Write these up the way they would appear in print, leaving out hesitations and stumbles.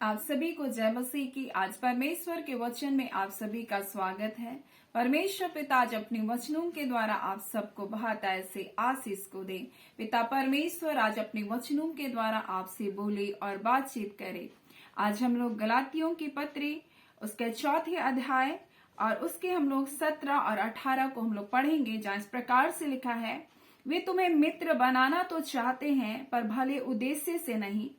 आप सभी को जय मसीह की। आज परमेश्वर के वचन में आप सभी का स्वागत है। परमेश्वर पिता आज अपने वचनों के द्वारा आप सबको बहुत ऐसे आशीष को दे। पिता परमेश्वर आज अपने वचनों के द्वारा आपसे बोले और बातचीत करे। आज हम लोग गलातियों की पत्री उसके 4 अध्याय और उसके हम लोग 17 और 18 को हम लोग पढ़ेंगे, जहाँ इस प्रकार से लिखा है, वे तुम्हें मित्र बनाना तो चाहते हैं पर भले उद्देश्य से नहीं,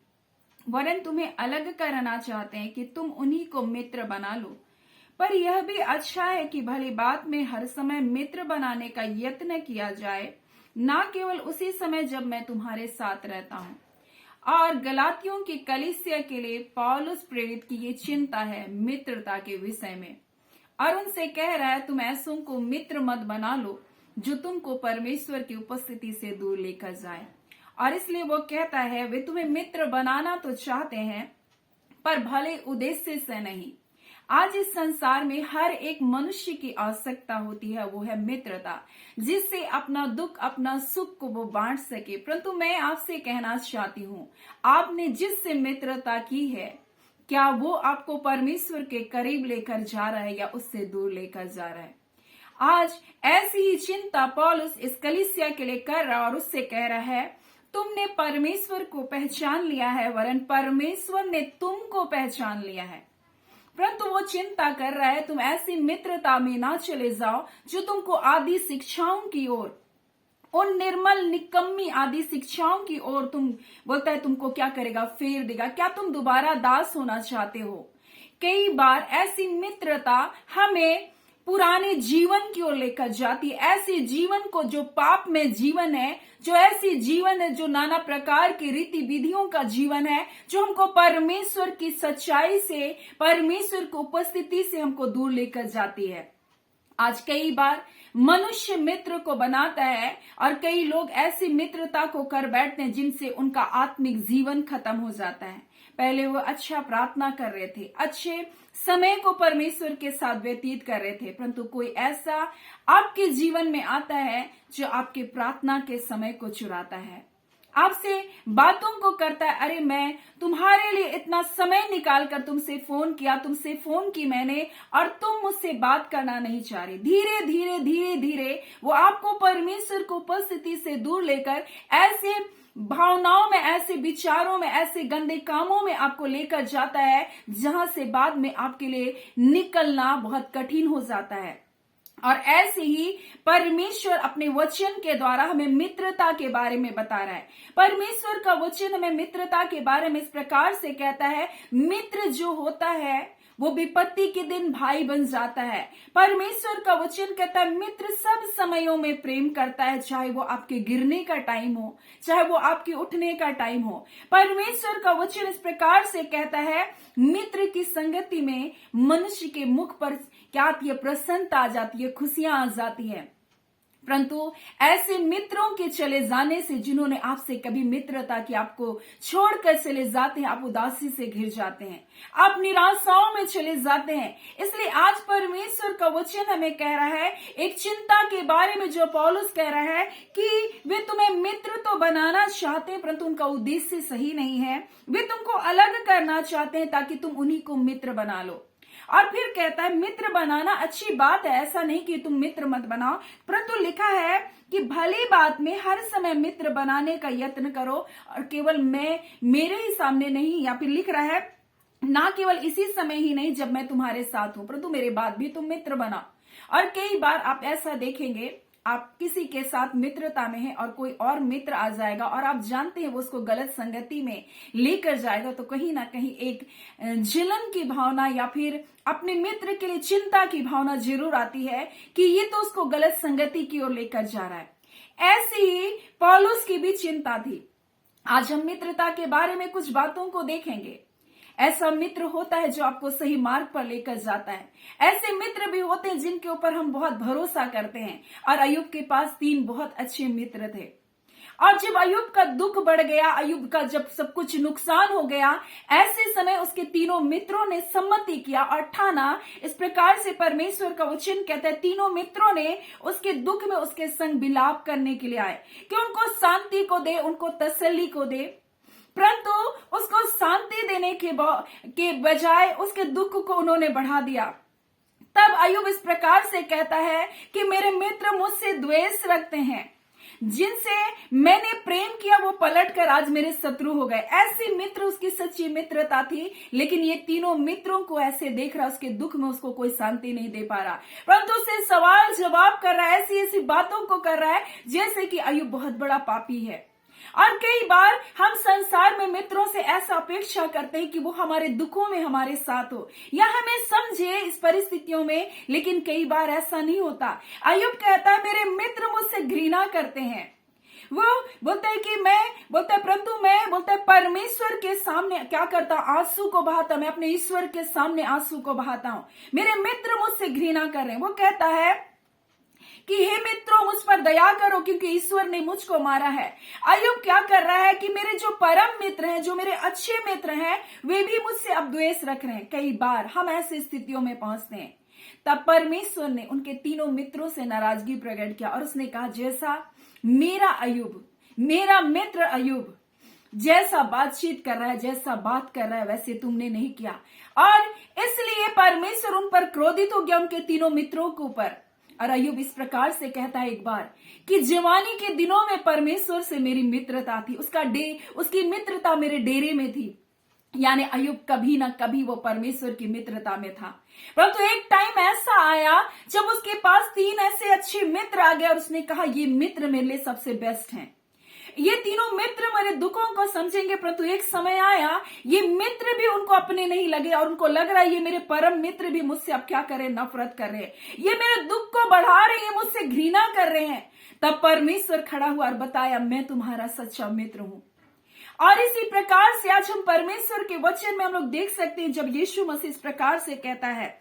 वरन तुम्हें अलग करना चाहते हैं कि तुम उन्हीं को मित्र बना लो। पर यह भी अच्छा है कि भली बात में हर समय मित्र बनाने का यत्न किया जाए, ना केवल उसी समय जब मैं तुम्हारे साथ रहता हूँ। और गलातियों की कलीसिया के लिए पौलुस प्रेरित की ये चिंता है मित्रता के विषय में, और उनसे कह रहा है तुम ऐसों को मित्र मत बना लो जो तुमको परमेश्वर की उपस्थिति से दूर लेकर जाए। और इसलिए वो कहता है वे तुम्हें मित्र बनाना तो चाहते हैं पर भले उद्देश्य से नहीं। आज इस संसार में हर एक मनुष्य की आवश्यकता होती है, वो है मित्रता, जिससे अपना दुख अपना सुख को वो बांट सके। परंतु मैं आपसे कहना चाहती हूँ, आपने जिससे मित्रता की है, क्या वो आपको परमेश्वर के करीब लेकर जा रहा है या उससे दूर लेकर जा रहा है? आज ऐसी ही चिंता पौलुस इस कलीसिया के लिए कर रहा और उससे कह रहा है तुमने परमेश्वर को पहचान लिया है, वरन परमेश्वर ने तुमको पहचान लिया है। परंतु वो चिंता कर रहा है तुम ऐसी मित्रता में ना चले जाओ जो तुमको आदि शिक्षाओं की ओर, उन निर्मल निकम्मी आदि शिक्षाओं की ओर तुम बोलता है तुमको क्या करेगा, फेर देगा। क्या तुम दोबारा दास होना चाहते हो? कई बार ऐसी मित्रता हमें पुराने जीवन की ओर लेकर जाती है, ऐसे जीवन को जो पाप में जीवन है, जो ऐसी जीवन है जो नाना प्रकार की रीति विधियों का जीवन है, जो हमको परमेश्वर की सच्चाई से, परमेश्वर की उपस्थिति से हमको दूर लेकर जाती है। आज कई बार मनुष्य मित्र को बनाता है और कई लोग ऐसी मित्रता को कर बैठते हैं जिनसे उनका आत्मिक जीवन खत्म हो जाता है। पहले वो अच्छा प्रार्थना कर रहे थे, अच्छे समय को परमेश्वर के साथ व्यतीत कर रहे थे, परंतु कोई ऐसा आपके जीवन में आता है जो आपके प्रार्थना के समय को चुराता है, आपसे बातों को करता है। अरे मैं तुम्हारे लिए इतना समय निकाल कर तुमसे फोन किया, तुमसे फोन की मैंने, और तुम मुझसे बात करना नहीं चाह रहे। धीरे धीरे धीरे धीरे वो आपको परमेश्वर को उपस्थिति से दूर लेकर ऐसे भावनाओं में, ऐसे विचारों में, ऐसे गंदे कामों में आपको लेकर जाता है जहां से बाद में आपके लिए निकलना बहुत कठिन हो जाता है। और ऐसे ही परमेश्वर अपने वचन के द्वारा हमें मित्रता के बारे में बता रहा है। परमेश्वर का वचन हमें मित्रता के बारे में इस प्रकार से कहता है, मित्र जो होता है वो विपत्ति के दिन भाई बन जाता है। परमेश्वर का वचन कहता है मित्र सब समयों में प्रेम करता है, चाहे वो आपके गिरने का टाइम हो, चाहे वो आपके उठने का टाइम हो। परमेश्वर का वचन इस प्रकार से कहता है मित्र की संगति में मनुष्य के मुख पर क्या आती है, प्रसन्नता आ जाती है, खुशियां आ जाती है। परंतु ऐसे मित्रों के चले जाने से, जिन्होंने आपसे कभी मित्रता की, आपको छोड़कर चले जाते हैं, आप उदासी से घिर जाते हैं, आप निराशाओं में चले जाते हैं। इसलिए आज परमेश्वर का वचन हमें कह रहा है एक चिंता के बारे में, जो पौलुस कह रहा है कि वे तुम्हें मित्र तो बनाना चाहते हैं परंतु उनका उद्देश्य सही नहीं है। वे तुमको अलग करना चाहते हैं ताकि तुम उन्हीं को मित्र बना लो। और फिर कहता है मित्र बनाना अच्छी बात है, ऐसा नहीं कि तुम मित्र मत बनाओ, परंतु लिखा है कि भली बात में हर समय मित्र बनाने का यत्न करो, और केवल मैं मेरे ही सामने नहीं, या फिर लिख रहा है ना केवल इसी समय ही नहीं जब मैं तुम्हारे साथ हूं, परंतु मेरे बाद भी तुम मित्र बनाओ। और कई बार आप ऐसा देखेंगे, आप किसी के साथ मित्रता में है और कोई और मित्र आ जाएगा और आप जानते हैं वो उसको गलत संगति में लेकर जाएगा, तो कहीं ना कहीं एक जलन की भावना या फिर अपने मित्र के लिए चिंता की भावना जरूर आती है कि ये तो उसको गलत संगति की ओर लेकर जा रहा है। ऐसी ही पौलुस की भी चिंता थी। आज हम मित्रता के बारे में कुछ बातों को देखेंगे। ऐसा मित्र होता है जो आपको सही मार्ग पर लेकर जाता है। ऐसे मित्र भी होते हैं जिनके ऊपर हम बहुत भरोसा करते हैं, और अय्यूब के पास 3 बहुत अच्छे मित्र थे। और जब अय्यूब का दुख बढ़ गया, अय्यूब का जब सब कुछ नुकसान हो गया, ऐसे समय उसके तीनों मित्रों ने सम्मति किया और ठाना। इस प्रकार से परमेश्वर का वचन कहता है तीनों मित्रों ने उसके दुख में उसके संग विलाप करने के लिए आए कि उनको शांति को दे, उनको तसल्ली को दे। परंतु उसको शांति देने के बजाय उसके दुख को उन्होंने बढ़ा दिया। तब अय्यूब इस प्रकार से कहता है कि मेरे मित्र मुझसे द्वेष रखते हैं, जिनसे मैंने प्रेम किया वो पलटकर आज मेरे शत्रु हो गए। ऐसी मित्र उसकी सच्ची मित्रता थी, लेकिन ये तीनों मित्रों को ऐसे देख रहा, उसके दुख में उसको कोई शांति नहीं दे पा रहा, परंतु उससे सवाल जवाब कर रहा है, ऐसी ऐसी बातों को कर रहा है जैसे कि अय्यूब बहुत बड़ा पापी है। और कई बार हम संसार में मित्रों से ऐसा अपेक्षा करते हैं कि वो हमारे दुखों में हमारे साथ हो या हमें समझे इस परिस्थितियों में, लेकिन कई बार ऐसा नहीं होता। अय्यूब कहता है मेरे मित्र मुझसे घृणा करते हैं। वो बोलते हैं कि परंतु मैं परमेश्वर के सामने क्या करता, आंसू को बहाता, मैं अपने ईश्वर के सामने आंसू को बहाता हूं। मेरे मित्र मुझसे घृणा कर रहे हैं। वो कहता है कि हे मित्रों मुझ पर दया करो क्योंकि ईश्वर ने मुझको मारा है। अय्यूब क्या कर रहा है कि मेरे जो परम मित्र हैं, जो मेरे अच्छे मित्र हैं, वे भी मुझसे अब द्वेष रख रहे हैं। कई बार हम ऐसी स्थितियों में पहुंचते हैं। तब परमेश्वर ने उनके तीनों मित्रों से नाराजगी प्रकट किया और उसने कहा जैसा मेरा अय्यूब, मेरा मित्र अय्यूब जैसा बातचीत कर रहा है, जैसा बात कर रहा है, वैसे तुमने नहीं किया। और इसलिए परमेश्वर उन पर क्रोधित हो गया, उनके तीनों मित्रों के ऊपर। और अय्यूब इस प्रकार से कहता है एक बार कि जवानी के दिनों में परमेश्वर से मेरी मित्रता थी, उसकी मित्रता मेरे डेरे में थी। यानी अय्यूब कभी ना कभी वो परमेश्वर की मित्रता में था। परंतु एक टाइम ऐसा आया जब उसके पास 3 ऐसे अच्छे मित्र आ गए और उसने कहा ये मित्र मेरे लिए सबसे बेस्ट हैं। ये तीनों मित्र मेरे दुखों को समझेंगे, परंतु एक समय आया ये मित्र भी उनको अपने नहीं लगे और उनको लग रहा है ये मेरे परम मित्र भी मुझसे अब क्या करे, नफरत कर रहे हैं, ये मेरे दुख को बढ़ा रहे हैं, मुझसे घृणा कर रहे हैं। तब परमेश्वर खड़ा हुआ और बताया मैं तुम्हारा सच्चा मित्र हूं। और इसी प्रकार से आज हम परमेश्वर के वचन में हम लोग देख सकते हैं जब यीशु मसीह इस प्रकार से कहता है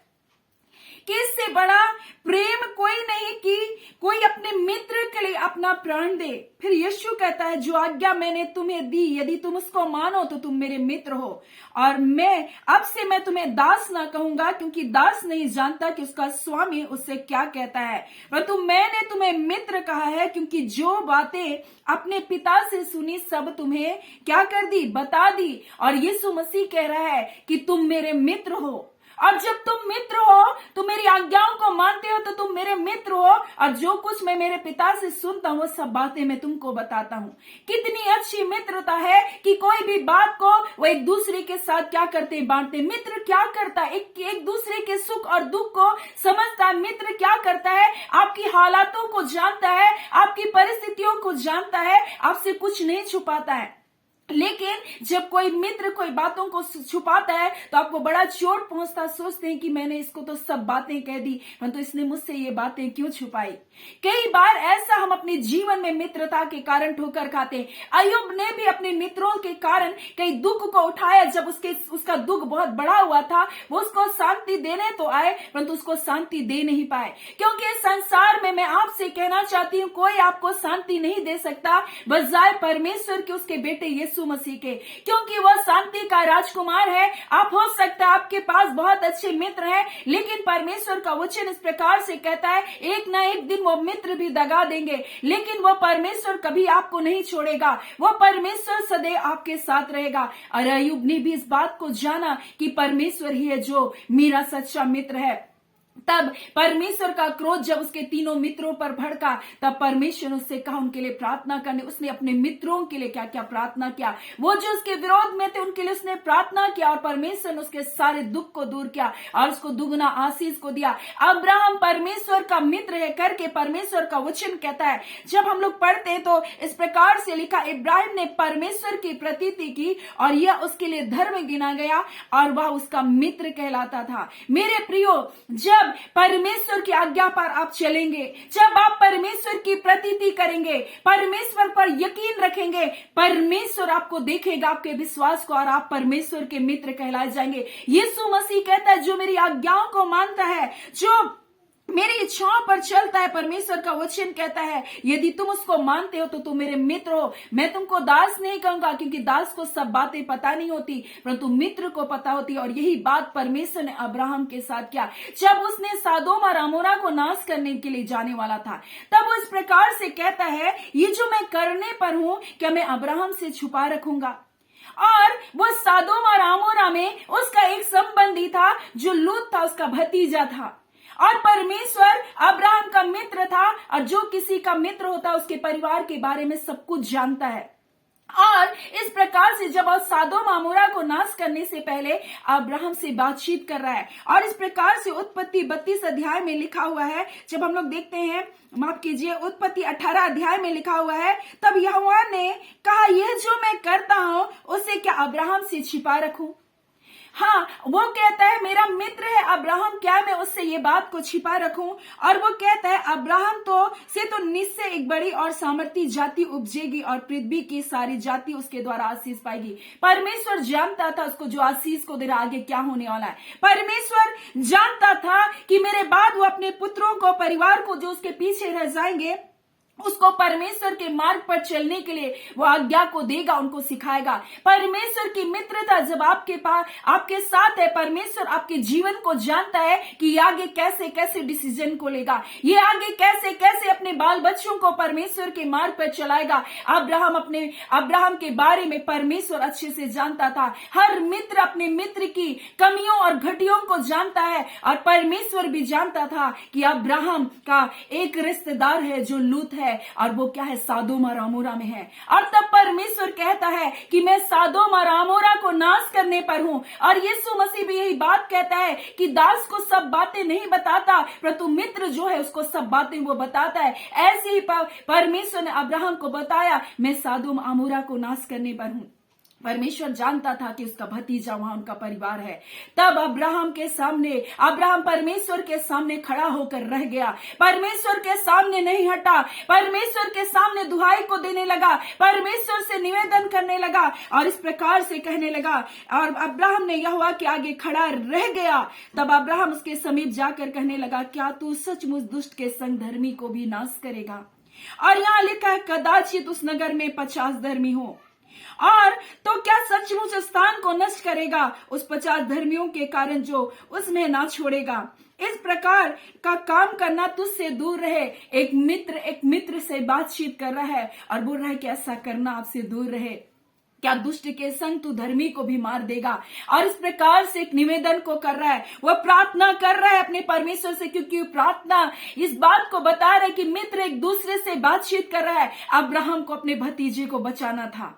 कि इससे बड़ा प्रेम कोई नहीं कि कोई अपने मित्र के लिए अपना प्राण दे। फिर यीशु कहता है जो आज्ञा मैंने तुम्हें दी यदि तुम उसको मानो तो तुम मेरे मित्र हो। और मैं तुम्हें दास ना कहूंगा क्योंकि दास नहीं जानता कि उसका स्वामी उससे क्या कहता है, परंतु मैंने तुम्हें मित्र कहा है क्योंकि जो बातें अपने पिता से सुनी सब तुम्हें क्या कर दी, बता दी। और यीशु मसीह कह रहा है कि तुम मेरे मित्र हो। और जब तुम मित्र हो, तुम मेरी आज्ञाओं को मानते हो तो तुम मेरे मित्र हो। और जो कुछ मैं मेरे पिता से सुनता हूँ वो सब बातें मैं तुमको बताता हूँ। कितनी अच्छी मित्रता है कि कोई भी बात को वो एक दूसरे के साथ क्या करते हैं, बांटते। मित्र क्या करता है, एक दूसरे के सुख और दुख को समझता है। मित्र क्या करता है, आपकी हालातों को जानता है, आपकी परिस्थितियों को जानता है, आपसे कुछ नहीं छुपाता है। लेकिन जब कोई मित्र कोई बातों को छुपाता है तो आपको बड़ा चोट पहुंचता, सोचते हैं कि मैंने इसको तो सब बातें कह दी, परंतु इसने मुझसे ये बातें क्यों छुपाई। कई बार ऐसा हम अपने जीवन में मित्रता के कारण ठोकर खाते हैं। अय्यूब ने भी अपने मित्रों के कारण कई दुख को उठाया। जब उसका दुख बहुत बड़ा हुआ था, वो उसको शांति देने तो आए परंतु उसको शांति दे नहीं पाए। क्योंकि संसार में मैं आपसे कहना चाहती हूँ कोई आपको शांति नहीं दे सकता बजाय परमेश्वर के उसके बेटे यीशु मसीह के, क्योंकि वह शांति का राजकुमार है। आप हो सकता है आपके पास बहुत अच्छे मित्र हैं, लेकिन परमेश्वर का वचन इस प्रकार से कहता है एक ना एक दिन वो मित्र भी दगा देंगे, लेकिन वो परमेश्वर कभी आपको नहीं छोड़ेगा। वो परमेश्वर सदैव आपके साथ रहेगा। और अय्यूब ने भी इस बात को जाना कि परमेश्वर ही है जो मेरा सच्चा मित्र है। तब परमेश्वर का क्रोध जब उसके तीनों मित्रों पर भड़का, तब परमेश्वर ने उससे कहा उनके लिए प्रार्थना करने। उसने अपने मित्रों के लिए क्या क्या प्रार्थना किया, वो जो उसके विरोध में थे उनके लिए उसने प्रार्थना किया और परमेश्वर ने उसके सारे दुख को दूर किया और उसको दुगना आशीष को दिया। अब्राहम परमेश्वर का मित्र है करके परमेश्वर का वचन कहता है। जब हम लोग पढ़ते हैं तो इस प्रकार से लिखा, इब्राहिम ने परमेश्वर की प्रतीति की और यह उसके लिए धर्म गिना गया और वह उसका मित्र कहलाता था। मेरे प्रियो, जब परमेश्वर की आज्ञा पर आप चलेंगे, जब आप परमेश्वर की प्रतीति करेंगे, परमेश्वर पर यकीन रखेंगे, परमेश्वर आपको देखेगा, आपके विश्वास को, और आप परमेश्वर के मित्र कहलाए जाएंगे। यीशु मसीह कहता है जो मेरी आज्ञाओं को मानता है, जो मेरी इच्छाओं पर चलता है, परमेश्वर का वचन कहता है यदि तुम उसको मानते हो तो तुम मेरे मित्र हो। मैं तुमको दास नहीं कहूंगा क्योंकि दास को सब बातें पता नहीं होती, परंतु मित्र को पता होती। और यही बात परमेश्वर ने अब्राहम के साथ किया जब उसने सदोम और अमोरा को नाश करने के लिए जाने वाला था। तब वो इस प्रकार से कहता है ये जो मैं करने पर हूं क्या मैं अब्राहम से छुपा रखूंगा। और वो सदोम और अमोरा में उसका एक संबंधी था जो लूत था, उसका भतीजा था। और परमेश्वर अब्राहम का मित्र था, और जो किसी का मित्र होता है उसके परिवार के बारे में सब कुछ जानता है। और इस प्रकार से जब सदोम अमोरा को नाश करने से पहले अब्राहम से बातचीत कर रहा है। और इस प्रकार से उत्पत्ति 32 अध्याय में लिखा हुआ है, जब हम लोग देखते हैं, माफ कीजिए, उत्पत्ति 18 अध्याय में लिखा हुआ है, तब यहोवा ने कहा, यह जो मैं करता हूं उसे क्या अब्राहम से छिपा रखूं? हाँ, वो कहता है मेरा मित्र है अब्राहम, क्या मैं उससे ये बात को छिपा रखूं? और वो कहता है अब्राहम तो निश्चय एक बड़ी और सामर्थी जाति उपजेगी और पृथ्वी की सारी जाति उसके द्वारा आशीष पाएगी। परमेश्वर जानता था उसको जो आशीष को दे रहा आगे क्या होने वाला है। परमेश्वर जानता था कि मेरे बाद वो अपने पुत्रों को, परिवार को जो उसके पीछे रह जाएंगे, उसको परमेश्वर के मार्ग पर चलने के लिए वो आज्ञा को देगा, उनको सिखाएगा। परमेश्वर की मित्रता जब आपके पास, आपके साथ है, परमेश्वर आपके जीवन को जानता है कि ये आगे कैसे कैसे डिसीजन को लेगा, ये आगे कैसे कैसे अपने बाल बच्चों को परमेश्वर के मार्ग पर चलाएगा। अब्राहम के बारे में परमेश्वर अच्छे से जानता था। हर मित्र अपने मित्र की कमियों और घटियों को जानता है, और परमेश्वर भी जानता था कि अब्राहम का एक रिश्तेदार है जो लूत है, और वो क्या है, सदोम और अमोरा में है। और तब परमेश्वर कहता है कि मैं सदोम और अमोरा को नाश करने पर हूं। और यीशु मसीह भी यही बात कहता है कि दास को सब बातें नहीं बताता, परंतु मित्र जो है उसको सब बातें वो बताता है। ऐसे ही परमेश्वर ने अब्राहम को बताया, मैं सदोम अमोरा को नाश करने पर हूं। परमेश्वर जानता था कि उसका भतीजा वहां, उनका परिवार है। तब अब्राहम परमेश्वर के सामने खड़ा होकर रह गया, परमेश्वर के सामने नहीं हटा, परमेश्वर के सामने दुहाई को देने लगा, परमेश्वर से निवेदन करने लगा, और इस प्रकार से कहने लगा। और अब्राहम ने यहोवा के आगे खड़ा रह गया। तब अब्राहम उसके समीप जाकर कहने लगा, क्या तू सचमुच दुष्ट के संग धर्मी को भी नाश करेगा? और यहाँ लिखा है, कदाचित उस नगर में 50 धर्मी हो, और तो क्या सचमुच स्थान को नष्ट करेगा उस 50 धर्मियों के कारण जो उसमें ना छोड़ेगा? इस प्रकार का काम करना तुझसे दूर रहे। एक मित्र से बातचीत कर रहा है और बोल रहा है कि ऐसा करना आपसे दूर रहे। क्या दुष्ट के संग तू धर्मी को भी मार देगा? और इस प्रकार से एक निवेदन को कर रहा है, वह प्रार्थना कर रहा है अपने परमेश्वर से, क्योंकि प्रार्थना इस बात को बता रहा है कि मित्र एक दूसरे से बातचीत कर रहा है। अब्राहम को अपने भतीजे को बचाना था।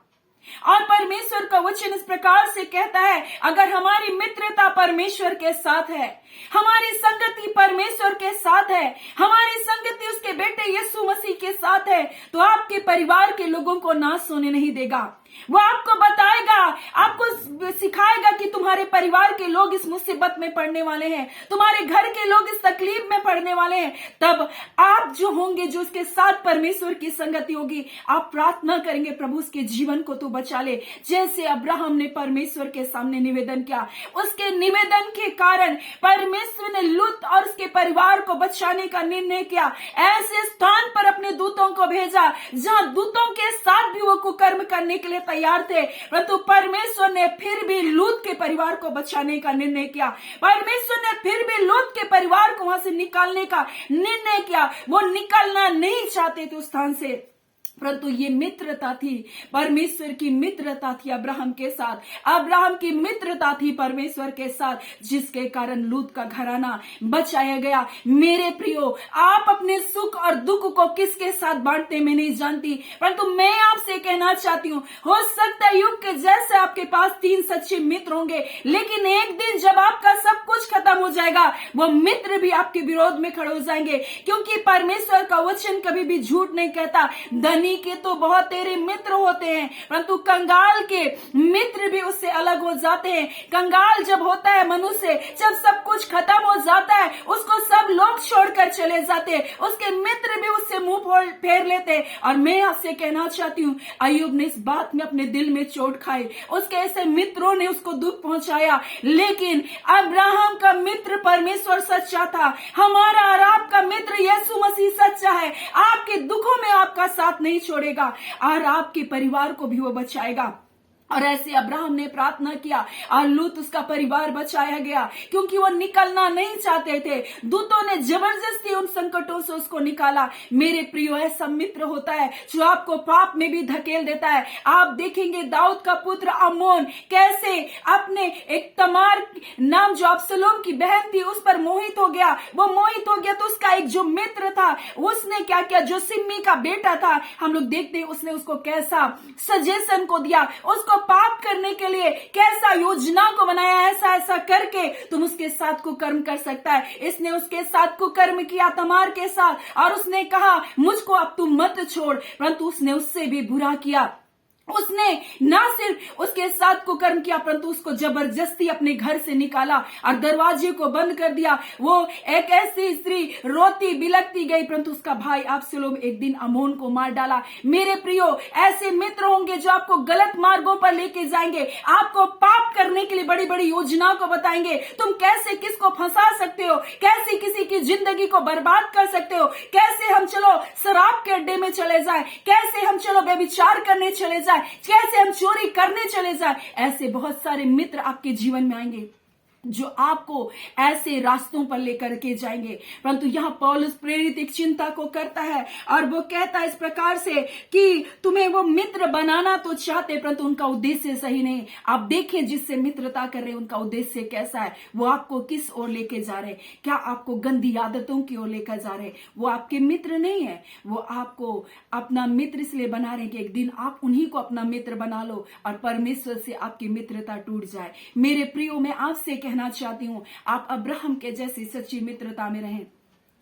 और परमेश्वर का वचन इस प्रकार से कहता है, अगर हमारी मित्रता परमेश्वर के साथ है, हमारी संगति परमेश्वर के साथ है, हमारी संगति उसके बेटे यीशु मसीह के साथ है, तो आपके परिवार के लोगों को नाश होने नहीं देगा। वो आपको बताएगा, आपको सिखाएगा कि तुम्हारे परिवार के लोग इस मुसीबत में पड़ने वाले हैं, तुम्हारे घर के लोग इस तकलीफ में पड़ने वाले हैं। तब आप जो होंगे, जो उसके साथ परमेश्वर की संगति होगी, आप प्रार्थना करेंगे, प्रभु उसके जीवन को तो बचा ले। जैसे अब्राहम ने परमेश्वर के सामने निवेदन किया, उसके निवेदन के कारण परमेश्वर ने लूत और उसके परिवार को बचाने का निर्णय किया। ऐसे स्थान पर अपने दूतों को भेजा जहां दूतों के साथ भी वो कुकर्म करने के लिए तैयार थे, परंतु परमेश्वर ने फिर भी लूत के परिवार को बचाने का निर्णय किया। परमेश्वर ने फिर भी लूत के परिवार को वहां से निकालने का निर्णय किया। वो निकलना नहीं चाहते थे उस स्थान से, परंतु ये मित्रता थी, परमेश्वर की मित्रता थी अब्राहम के साथ, अब्राहम की मित्रता थी परमेश्वर के साथ, जिसके कारण लूत का घराना बचाया गया। मेरे प्रियो, आप अपने सुख और दुख को किसके साथ बांटते मैं नहीं जानती, परंतु मैं आपसे कहना चाहती हूँ, हो सकता है युग के जैसे आपके पास 3 सच्चे मित्र होंगे, लेकिन एक दिन जब आपका सब कुछ खत्म हो जाएगा, वो मित्र भी आपके विरोध में खड़े हो जाएंगे, क्योंकि परमेश्वर का वचन कभी भी झूठ नहीं कहता। धनी के तो बहुत तेरे मित्र होते हैं, परंतु कंगाल के मित्र भी उससे अलग हो जाते हैं। कंगाल जब होता है मनुष्य, जब सब कुछ खत्म हो जाता है, उसको सब लोग छोड़कर चले जाते हैं, उसके मित्र भी उससे मुंह फेर लेते हैं। और मैं आपसे कहना चाहती हूँ, अय्यूब ने इस बात में अपने दिल में चोट खाई, उसके ऐसे मित्रों ने उसको दुख पहुंचाया, लेकिन अब्राहम का मित्र परमेश्वर सच्चा था। हमारा और आपका मित्र यीशु मसीह सच्चा है। आपके दुखों में आपका साथ नहीं छोड़ेगा और आपके परिवार को भी वो बचाएगा। और ऐसे अब्राहम ने प्रार्थना किया और लूत उसका परिवार बचाया गया, क्योंकि वो निकलना नहीं चाहते थे। दूतों ने जबरदस्ती उन संकटों से उसको निकाला। मेरे प्रियो, ऐसा मित्र होता है जो आपको पाप में भी धकेल देता है। आप देखेंगे दाऊद का पुत्र अम्नोन कैसे अपने एक तमार नाम जो अबसलोम की बहन थी उस पर मोहित हो गया। वो मोहित हो गया तो उसका एक जो मित्र था उसने क्या किया, जो सिम्मी का बेटा था, हम लोग देखते हैं उसने उसको कैसा सजेशन को दिया, उसको पाप करने के लिए कैसा योजना को बनाया, ऐसा ऐसा करके तुम उसके साथ कुकर्म कर सकता है। इसने उसके साथ कुकर्म किया तमार के साथ, और उसने कहा मुझको अब तू मत छोड़, परंतु उसने उससे भी बुरा किया। उसने ना सिर्फ उसके साथ कुकर्म किया परंतु उसको जबरदस्ती अपने घर से निकाला और दरवाजे को बंद कर दिया। वो एक ऐसी स्त्री रोती बिलखती गई, परंतु उसका भाई अबसलोम एक दिन अम्नोन को मार डाला। मेरे प्रियो, ऐसे मित्र होंगे जो आपको गलत मार्गों पर लेके जाएंगे, आपको पाप करने के लिए बड़ी बड़ी योजनाओं को बताएंगे। तुम कैसे किसको फंसा सकते हो, कैसे किसी की जिंदगी को बर्बाद कर सकते हो, कैसे हम चलो शराब के अड्डे में चले जाए, कैसे हम चलो व्यभिचार करने चले जाए, कैसे हम चोरी करने चले जाए। ऐसे बहुत सारे मित्र आपके जीवन में आएंगे जो आपको ऐसे रास्तों पर लेकर के जाएंगे। परंतु यहाँ पौलुस प्रेरित एक चिंता को करता है और वो कहता है इस प्रकार से कि तुम्हें वो मित्र बनाना तो चाहते परंतु उनका उद्देश्य सही नहीं। आप देखें जिससे मित्रता कर रहे हैं उनका उद्देश्य कैसा है, वो आपको किस ओर लेके जा रहे हैं। क्या आपको गंदी आदतों की ओर लेकर जा रहे हैं? वो आपके मित्र नहीं है, वो आपको अपना मित्र इसलिए बना रहे हैं कि एक दिन आप उन्हीं को अपना मित्र बना लो और परमेश्वर से आपकी मित्रता टूट जाए। मेरे प्रियो, मैं आपसे कहना चाहती हूं, आप अब्राहम के जैसी सच्ची मित्रता में रहें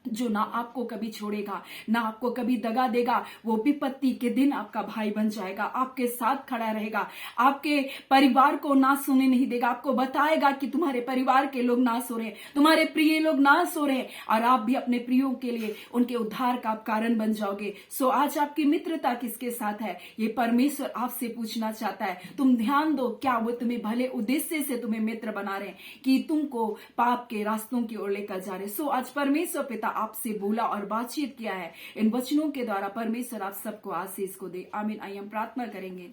जो ना आपको कभी छोड़ेगा, ना आपको कभी दगा देगा। वो विपत्ति के दिन आपका भाई बन जाएगा, आपके साथ खड़ा रहेगा, आपके परिवार को ना सोने नहीं देगा, आपको बताएगा कि तुम्हारे परिवार के लोग ना सो रहे, तुम्हारे प्रिय लोग ना सो रहे, और आप भी अपने प्रियों के लिए उनके उद्धार का आप कारण बन जाओगे। सो आज आपकी मित्रता किसके साथ है, ये परमेश्वर आपसे पूछना चाहता है। तुम ध्यान दो, क्या वो तुम्हें भले उद्देश्य से तुम्हें मित्र बना रहे कि तुमको पाप के रास्तों की ओर लेकर जा रहे। सो आज परमेश्वर पिता आपसे बोला और बातचीत किया है। इन वचनों के द्वारा परमेश्वर आप सबको आशीष को दे। आमीन। आइए हम प्रार्थना करेंगे।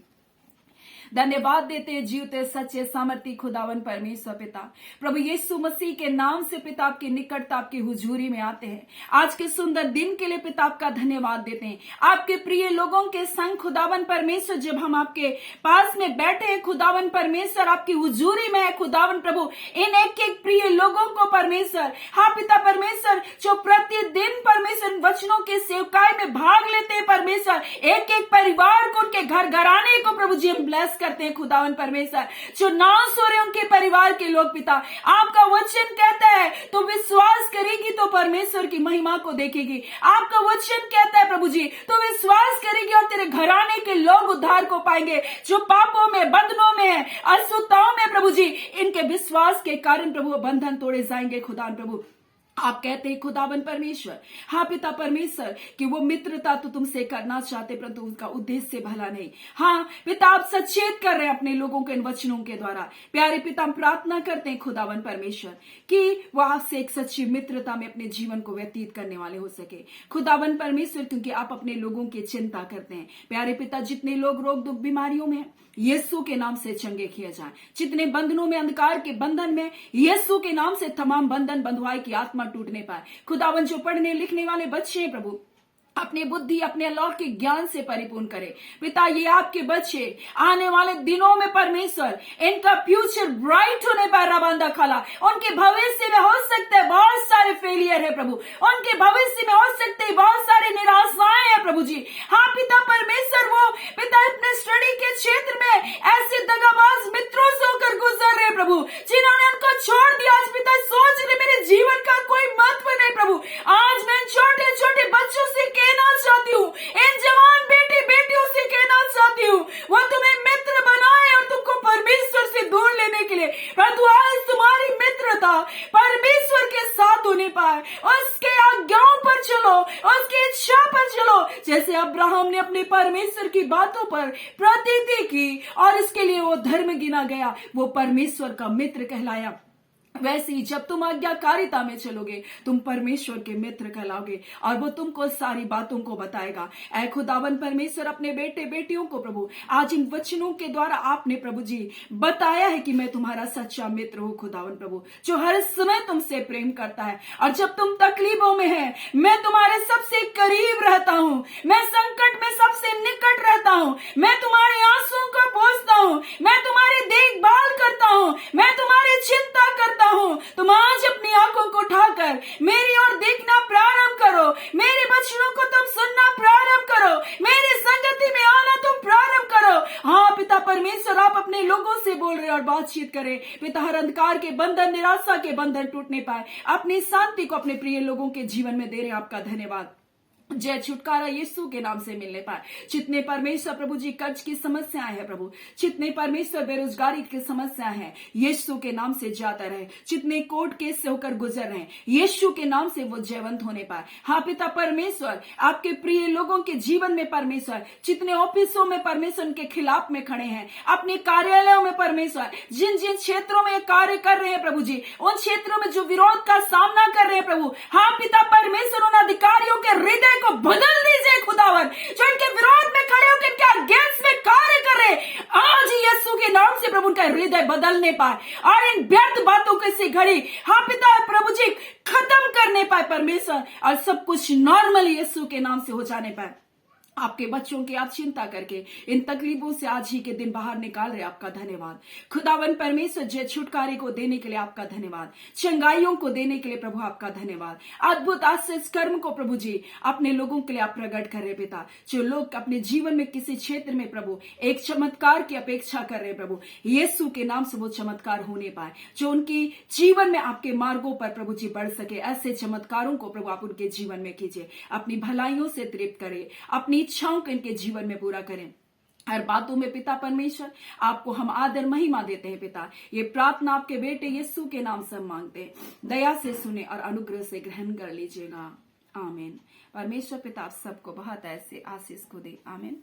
धन्यवाद देते जीवते सच्चे सामर्थी खुदावन परमेश्वर पिता, प्रभु यीशु मसीह के नाम से पिता आपकी निकटता आपकी हुजूरी में आते हैं। आज के सुंदर दिन के लिए पिता आपका धन्यवाद देते हैं। आपके प्रिय लोगों के संग खुदावन परमेश्वर जब हम आपके पास में बैठे हैं खुदावन परमेश्वर, आपकी हुजूरी में है खुदावन प्रभु, इन एक एक प्रिय लोगों को परमेश्वर, हाँ पिता परमेश्वर, जो प्रतिदिन परमेश्वर वचनों के सेवकाई में भाग लेते हैं परमेश्वर, एक एक परिवार को उनके घर घराने को प्रभु जी हम ब्लेस करते हैं खुदावन परमेश्वर। जो नाश हो रहे उनके परिवार के लोग पिता, आपका वचन कहता है तो विश्वास करेगी तो परमेश्वर की महिमा को देखेगी। आपका वचन कहता है प्रभु जी तो विश्वास करेगी और तेरे घराने के लोग उद्धार को पाएंगे। जो पापों में बंधनों में है, अशुद्धताओं में प्रभु जी, इनके विश्वास के कारण प्रभु बंधन तोड़े जाएंगे खुदावन प्रभु। आप कहते हैं खुदावन परमेश्वर, हाँ पिता परमेश्वर, कि वो मित्रता तो तुमसे करना चाहते परंतु उनका उद्देश्य भला नहीं। हाँ पिता, आप सचेत कर रहे हैं अपने लोगों को इन वचनों के द्वारा। प्यारे पिता, हम प्रार्थना करते हैं खुदावन परमेश्वर कि वो आपसे एक सच्ची मित्रता में अपने जीवन को व्यतीत करने वाले हो सके खुदावन परमेश्वर, क्योंकि आप अपने लोगों की चिंता करते हैं। प्यारे पिता, जितने लोग रोग दुख बीमारियों में यीशु के नाम से चंगे किए जाएं, जितने बंधनों में अंधकार के बंधन में यीशु के नाम से तमाम बंधन बंधुआई की आत्मा टूटने पाए। खुदावन, जो पढ़ने लिखने वाले बच्चे हैं प्रभु, अपने बुद्धि अपने अलौकिक ज्ञान से परिपूर्ण करे पिता। ये आपके बच्चे आने वाले दिनों में परमेश्वर, इनका फ्यूचर ब्राइट होने पर रबांदा खाला, उनके भविष्य में हो सकते हैं बहुत सारे फेलियर है प्रभु, उनके भविष्य में हो सकते हैं बहुत सारे निराशाएं हैं प्रभु जी। हाँ पिता परमेश्वर, वो पिता अपने स्टडी के क्षेत्र में ऐसे दगाबाज मित्रों से होकर गुजर रहे प्रभु, जिन्होंने उनको छोड़ दिया। आज पिता सोच रहे मेरे जीवन का कोई महत्व नहीं प्रभु। आज मैं छोटे छोटे बच्चों से कहना चाहती हूँ, इन जवान बेटे बेटियों से कहना चाहती हूँ, वो तुम्हें मित्र बनाए और तुमको परमेश्वर से दूर लेने के लिए, परंतु आज तुम्हारी मित्रता परमेश्वर के साथ होने पाए। उसके आज्ञाओं पर चलो, उसकी इच्छा पर चलो, जैसे अब्राहम ने अपने परमेश्वर की बातों पर प्रतीति की और इसके लिए वो धर्म गिना गया, वो परमेश्वर का मित्र कहलाया। वैसे ही जब तुम आज्ञाकारिता में चलोगे तुम परमेश्वर के मित्र कहलाओगे और वो तुमको सारी बातों को बताएगा। ऐ खुदावन परमेश्वर, अपने बेटे बेटियों को प्रभु आज इन वचनों के द्वारा आपने प्रभु जी बताया है कि मैं तुम्हारा सच्चा मित्र हूं खुदावन प्रभु, जो हर समय तुमसे प्रेम करता है। और जब तुम तकलीफों में है मैं तुम्हारे सबसे करीब रहता हूं, मैं संकट में सबसे निकट रहता हूं, मैं तुम्हारे आंसुओं को पोंछता हूं, मैं तुम्हारी देखभाल करता हूं, मैं तुम्हारी चिंता करता हूं। तुम आज अपनी आंखों को उठाकर मेरी ओर देखना प्रारंभ करो, मेरे वचनों को तुम सुनना प्रारंभ करो, मेरी संगति में आना तुम प्रारंभ करो। हाँ पिता परमेश्वर, आप अपने लोगों से बोल रहे और बातचीत करें पिता। हर अंधकार के बंधन, निराशा के बंधन टूटने पाए, अपनी शांति को अपने प्रिय लोगों के जीवन में दे रहे। आपका धन्यवाद। जय छुटकारा यीशु के नाम से मिलने पाए। जितने परमेश्वर प्रभु जी कर्ज की समस्याएं हैं प्रभु, जितने परमेश्वर बेरोजगारी की समस्याएं हैं, यीशु के नाम से जाता रहे। जितने कोर्ट केस से होकर गुजर रहे हैं, यीशु के नाम से वो जयवंत होने पाए। हाँ पिता परमेश्वर, आपके प्रिय लोगों के जीवन में परमेश्वर, जितने ऑफिसों में परमेश्वर के खिलाफ में खड़े हैं, अपने कार्यालयों में परमेश्वर, जिन जिन क्षेत्रों में कार्य कर रहे हैं प्रभु जी, उन क्षेत्रों में जो विरोध का सामना कर रहे हैं प्रभु, हाँ पिता परमेश्वर, उन अधिकारियों के हृदय को बदल दीजिए खुदावन, जो इनके विरोध में खड़े होकर इनके अगेंस्ट में कार्य कर रहे, आज यीशु के नाम से प्रभु उनका हृदय बदलने पाए और इन व्यर्थ बातों को से घड़ी हाँ पिता प्रभु जी खत्म करने पाए परमेश्वर, और सब कुछ नॉर्मल यीशु के नाम से हो जाने पाए। आपके बच्चों की आप चिंता करके इन तकलीफों से आज ही के दिन बाहर निकाल रहे। आपका धन्यवाद खुदावन परमेश्वर। जय छुटकारे को देने के लिए आपका धन्यवाद, चंगाइयों को देने के लिए प्रभु आपका धन्यवाद। अद्भुत आश्चर्य कर्म को प्रभु जी अपने लोगों के लिए आप प्रकट कर रहे पिता। जो लोग अपने जीवन में किसी क्षेत्र में प्रभु एक चमत्कार की अपेक्षा कर रहे प्रभु, यीशु के नाम से वो चमत्कार होने पाए, जो उनकी जीवन में आपके मार्गों पर प्रभु जी बढ़ सके। ऐसे चमत्कारों को प्रभु आप उनके जीवन में कीजिए, अपनी भलाइयों से तृप्त करे, अपनी इच्छाओं को इनके जीवन में पूरा करें। हर बातों में पिता परमेश्वर आपको हम आदर महिमा देते हैं पिता। ये प्रार्थना आपके बेटे यीशु के नाम से मांगते हैं, दया से सुने और अनुग्रह से ग्रहण कर लीजिएगा। आमीन। परमेश्वर पिता आप सबको बहुत ऐसे आशीष को दे। आमीन।